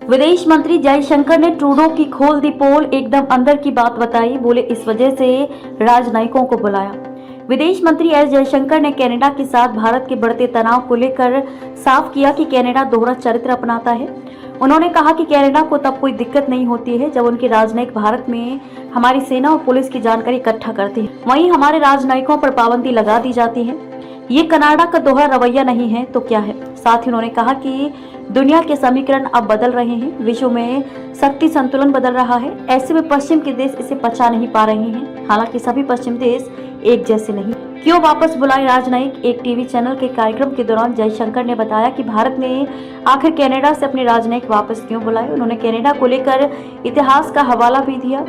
विदेश मंत्री जयशंकर ने ट्रूडो की खोल दी पोल, एकदम अंदर की बात बताई। बोले इस वजह से राजनयिकों को बुलाया। विदेश मंत्री एस जयशंकर ने कनाडा के साथ भारत के बढ़ते तनाव को लेकर साफ किया कि कनाडा दोहरा चरित्र अपनाता है। उन्होंने कहा कि कनाडा को तब कोई दिक्कत नहीं होती है जब उनके राजनयिक भारत में हमारी सेना और पुलिस की जानकारी इकट्ठा करते हैं, वहीं हमारे राजनयिकों पर पाबंदी लगा दी जाती है। ये कनाडा का दोहरा रवैया नहीं है तो क्या है। साथ ही उन्होंने कहा कि दुनिया के समीकरण अब बदल रहे हैं, विश्व में शक्ति संतुलन बदल रहा है। ऐसे में पश्चिम के देश इसे पचा नहीं पा रहे हैं। हालांकि सभी पश्चिम देश एक जैसे नहीं। क्यों वापस बुलाए राजनयिक? एक टीवी चैनल के कार्यक्रम के दौरान जयशंकर ने बताया कि भारत ने आखिर कनाडा से अपने राजनयिक वापस क्यों बुलाए। उन्होंने कनाडा को लेकर इतिहास का हवाला भी दिया।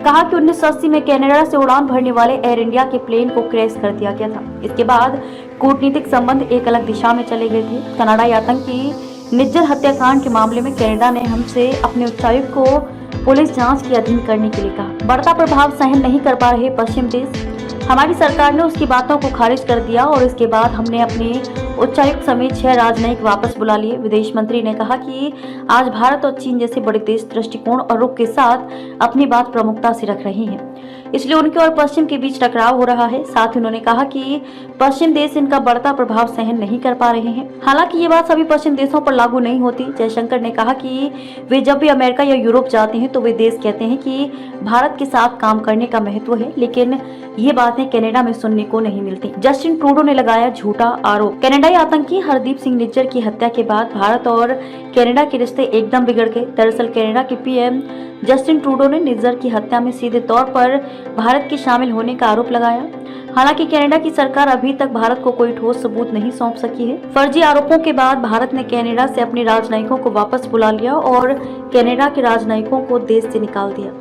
कहा कि 1980 में कनाडा से उड़ान भरने वाले एयर इंडिया के प्लेन को क्रैश कर दिया गया था। इसके बाद कूटनीतिक संबंध एक अलग दिशा में चले गए थे। कनाडाई आतंकी निज्जर हत्याकांड के मामले में कनाडा ने हमसे अपने उच्चायुक्त को पुलिस जांच के अधीन करने के लिए कहा। बढ़ता प्रभाव सहन नहीं कर पा रहे पश्चिम देश। हमारी सरकार ने उसकी बातों को खारिज कर दिया और इसके बाद हमने अपने उच्चायुक्त समेत 6 राजनयिक वापस बुला लिए। विदेश मंत्री ने कहा कि आज भारत और चीन जैसे बड़े देश दृष्टिकोण और रुख के साथ अपनी बात प्रमुखता से रख रहे हैं, इसलिए उनके और पश्चिम के बीच टकराव हो रहा है। साथ ही उन्होंने कहा कि पश्चिम देश इनका बढ़ता प्रभाव सहन नहीं कर पा रहे हैं। हालांकि ये बात सभी पश्चिम देशों पर लागू नहीं होती। जयशंकर ने कहा कि वे जब भी अमेरिका या यूरोप जाते हैं तो वे देश कहते हैं कि भारत के साथ काम करने का महत्व है, लेकिन ये बातें कनाडा में सुनने को नहीं मिलती। जस्टिन ट्रूडो ने लगाया झूठा आरोप। कनाडाई आतंकी हरदीप सिंह निज्जर की हत्या के बाद भारत और कनाडा के रिश्ते एकदम बिगड़ गए। दरअसल कनाडा के पीएम जस्टिन ट्रूडो ने निज्जर की हत्या में सीधे तौर पर भारत के शामिल होने का आरोप लगाया। हालांकि कनाडा की सरकार अभी तक भारत को कोई ठोस सबूत नहीं सौंप सकी है। फर्जी आरोपों के बाद भारत ने कनाडा से अपने राजनयिकों को वापस बुला लिया और कनाडा के राजनयिकों को देश से निकाल दिया।